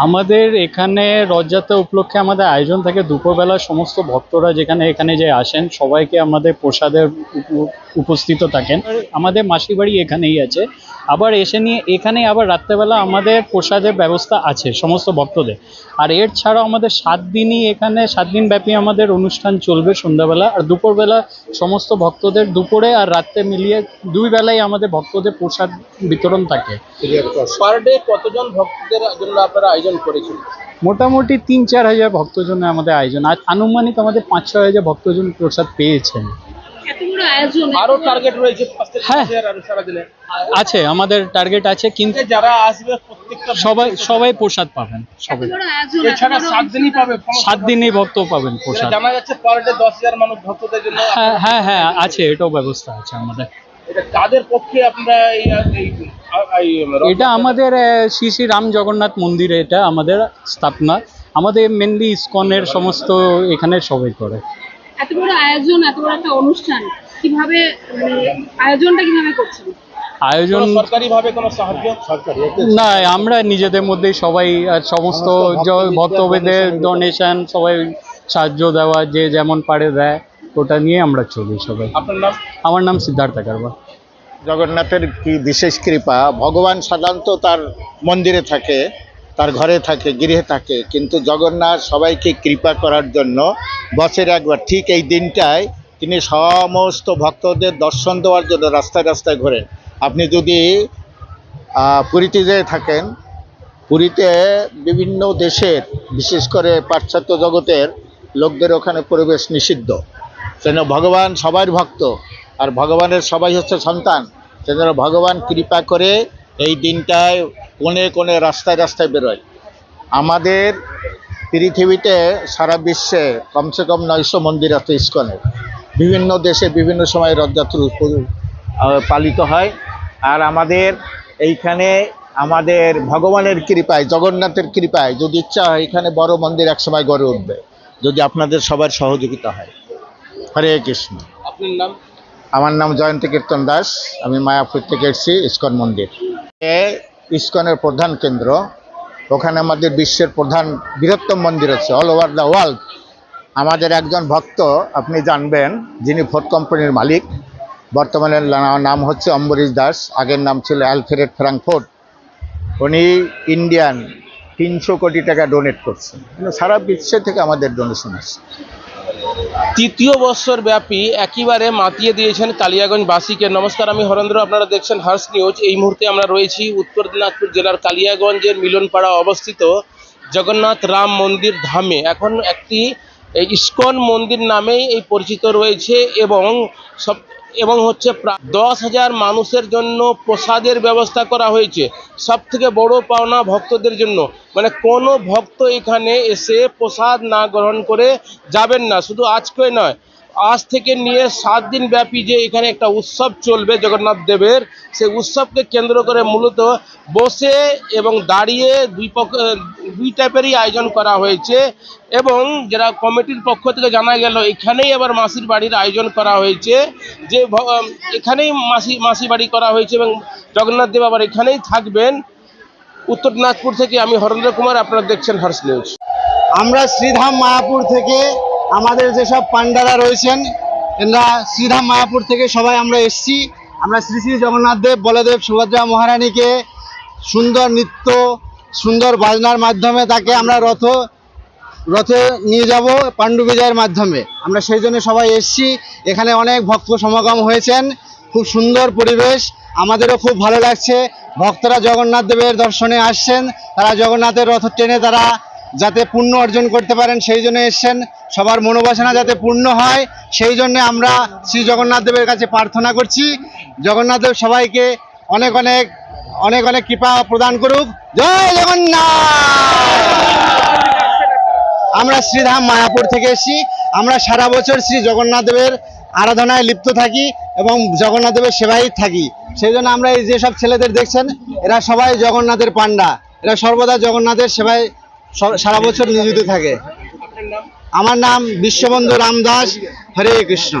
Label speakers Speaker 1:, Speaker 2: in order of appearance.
Speaker 1: আমাদের এখানে রথযাত্রা উপলক্ষে আমাদের আয়োজন থাকে দুপুরবেলা সমস্ত ভক্তরা যেখানে এখানে যে আসেন সবাইকে আমাদের প্রসাদের উপস্থিত থাকেন। আমাদের মাসির বাড়ি এখানেই আছে, আবার এসে নিয়ে এখানে আবার রাত্রেবেলা আমাদের প্রসাদের ব্যবস্থা আছে সমস্ত ভক্তদের। আর এর ছাড়াও আমাদের 7 দিনই এখানে 7 দিন ব্যাপী আমাদের অনুষ্ঠান চলবে সন্ধ্যাবেলা আর দুপুরবেলা সমস্ত ভক্তদের দুপুরে আর রাত্রে মিলিয়ে 2 বেলায় আমাদের ভক্তদের প্রসাদ বিতরণ থাকে।
Speaker 2: পার ডে কতজন ভক্তদের জন্য আপনারা আয়োজন করেছেন?
Speaker 1: মোটামুটি 3-4 হাজার ভক্তজন আমাদের আয়োজন, আর আনুমানিক আমাদের 5-6 হাজার ভক্তজন প্রসাদ পেয়েছেন।
Speaker 2: আরো টার্গেট রয়েছে?
Speaker 1: হ্যাঁ আছে, আমাদের টার্গেট আছে, কিন্তু
Speaker 2: যারা আসবে প্রত্যেকটা
Speaker 1: সবাই প্রসাদ পাবেন। সবাই
Speaker 2: এছাড়া 7 দিনই পাবে?
Speaker 1: 7 দিনই ভক্ত পাবেন প্রসাদ।
Speaker 2: জানা যাচ্ছে পার ডে 10,000 মানুষ ভক্তদের জন্য।
Speaker 1: হ্যাঁ আছে, এটাও ব্যবস্থা আছে আমাদের।
Speaker 2: এটা কাদের পক্ষে আপনারা
Speaker 1: এটা আমাদের শ্রী শ্রী রাম জগন্নাথ মন্দিরে, এটা আমাদের স্থাপনা। আমাদের মেনলি ইসকনের সমস্ত এখানে সবাই করে।
Speaker 3: এত বড় আয়োজন, এত বড় একটা অনুষ্ঠান কিভাবে আয়োজনটা কিভাবে করছেন?
Speaker 1: আয়োজন
Speaker 2: সরকারিভাবে কোনো সাহায্য?
Speaker 1: না, আমরা নিজেদের মধ্যেই সবাই সমস্ত ভক্তদের ডোনেশন সবাই সাহায্য দেওয়া, যে যেমন পারে দেয়, ওটা নিয়ে আমরা চলি সবাই।
Speaker 2: আপনার নাম?
Speaker 1: আমার নাম সিদ্ধার্থ কারবা।
Speaker 4: জগন্নাথের কি বিশেষ কৃপা! ভগবান সাধারণত তার মন্দিরে থাকে, তার ঘরে থাকে, গৃহে থাকে, কিন্তু জগন্নাথ সবাইকে কৃপা করার জন্য বছরে একবার ঠিক এই দিনটায় তিনি সমস্ত ভক্তদের দর্শন দেওয়ার জন্য রাস্তায় রাস্তায় ঘোরেন। আপনি যদি পুরীতে যেয়ে থাকেন, পুরীতে বিভিন্ন দেশের বিশেষ করে পাশ্চাত্য জগতের লোকদের ওখানে প্রবেশ নিষিদ্ধ। সেজন্য ভগবান সবার ভক্ত, আর ভগবানের সবাই হচ্ছে সন্তান। সেজন্য ভগবান কৃপা করে এই দিনটায় কোণে কোণে রাস্তায় রাস্তায় বেরোয়। আমাদের পৃথিবীতে সারা বিশ্বে কমসে কম 900 মন্দির আছে ইসকনের। বিভিন্ন দেশে বিভিন্ন সময় রথযাত্রা পালিত হয়। আর আমাদের এইখানে আমাদের ভগবানের কৃপায়, জগন্নাথের কৃপায় যদি ইচ্ছা হয় এখানে বড় মন্দির একসময় গড়ে উঠবে, যদি আপনাদের সবার সহযোগিতা হয়। হরে কৃষ্ণ।
Speaker 2: আপনার নাম?
Speaker 4: আমার নাম জয়ন্ত কীর্তন দাস, আমি মায়াপুর থেকে এসেছি। ইসকন মন্দির ইসকনের প্রধান কেন্দ্র, ওখানে আমাদের বিশ্বের প্রধান বৃহত্তম মন্দির আছে অল ওভার দ্য ওয়ার্ল্ড। আমাদের একজন ভক্ত আপনি জানবেন, যিনি ফোর্ড কোম্পানির মালিক, বর্তমানে নাম হচ্ছে অম্বরীশ দাস, আগের নাম ছিল অ্যালফ্রেড ফ্র্যাঙ্কফুর্ট। উনি ইন্ডিয়ান 300 কোটি টাকা ডোনেট করছেন, সারা বিশ্ব থেকে আমাদের ডোনেশন আসছে।
Speaker 2: 3য় বছর ব্যাপী একেবারে মাতিয়ে দিয়েছেন কালিয়াগঞ্জবাসীকে। নমস্কার, আমি হরেন্দ্র, আপনারা দেখছেন হার্স নিউজ। এই মুহূর্তে আমরা রয়েছি উত্তর দিনাজপুর জেলার কালিয়াগঞ্জের মিলনপাড়া অবস্থিত জগন্নাথ রাম মন্দির ধামে। এখন একটি ইসকন মন্দির নামেই এই পরিচিত রয়েছে এবং হচ্ছে প্রায় 10,000 মানুষের জন্য প্রসাদের ব্যবস্থা করা হয়েছে। সব থেকে বড় পাওনা ভক্তদের জন্য, মানে কোনো ভক্ত এখানে এসে প্রসাদ না গ্রহণ করে যাবেন না। শুধু আজকে নয়, আজ থেকে নিয়ে 7 দিন ব্যাপী যে এখানে একটা উৎসব চলবে জগন্নাথ দেবের, সেই উৎসবকে কেন্দ্র করে মূলত বসে এবং দাঁড়িয়ে দুই টাইপেরই আয়োজন করা হয়েছে। এবং যারা কমিটির পক্ষ থেকে জানা গেল এখানেই আবার মাসির বাড়ির আয়োজন করা হয়েছে, যে এখানেই মাসি বাড়ি করা হয়েছে এবং জগন্নাথ দেব আবার এখানেই থাকবেন। উত্তর দিনাজপুর থেকে আমি হরেন্দ্র কুমার, আপনারা দেখছেন হার্স নিউজ।
Speaker 5: আমরা শ্রীধাম মায়াপুর থেকে, আমাদের যেসব পান্ডারা রয়েছেন এরা শ্রীধাম মায়াপুর থেকে সবাই আমরা এসছি। আমরা শ্রী শ্রী জগন্নাথ দেব, বলদেব, সুভদ্রা মহারানীকে সুন্দর নৃত্য, সুন্দর বাজনার মাধ্যমে তাকে আমরা রথে নিয়ে যাব পাণ্ডু বিজয়ের মাধ্যমে। আমরা সেই জন্য সবাই এসছি। এখানে অনেক ভক্ত সমাগম হয়েছেন, খুব সুন্দর পরিবেশ, আমাদেরও খুব ভালো লাগছে। ভক্তরা জগন্নাথ দেবের দর্শনে আসছেন, তারা জগন্নাথের রথ টেনে তারা যাতে পুণ্য অর্জন করতে পারেন সেই জন্য এসছেন। সবার মনোবাসনা যাতে পূর্ণ হয় সেই জন্য আমরা শ্রী জগন্নাথ দেবের কাছে প্রার্থনা করছি। জগন্নাথ দেব সবাইকে অনেক অনেক অনেক অনেক কৃপা প্রদান করুক। জয় জগন্নাথ। আমরা শ্রীধাম মায়াপুর থেকে এসেছি। আমরা সারা বছর শ্রী জগন্নাথ দেবের আরাধনায় লিপ্ত থাকি এবং জগন্নাথ দেবের সেবায় থাকি। সেই জন্য আমরা এই যেসব ছেলেদের দেখছেন এরা সবাই জগন্নাথের পান্ডা, এরা সর্বদা জগন্নাথের সেবায় সারা বছর নিয়োজিত থাকে। আমার নাম বিশ্ববন্ধু রামদাস। হরে কৃষ্ণ।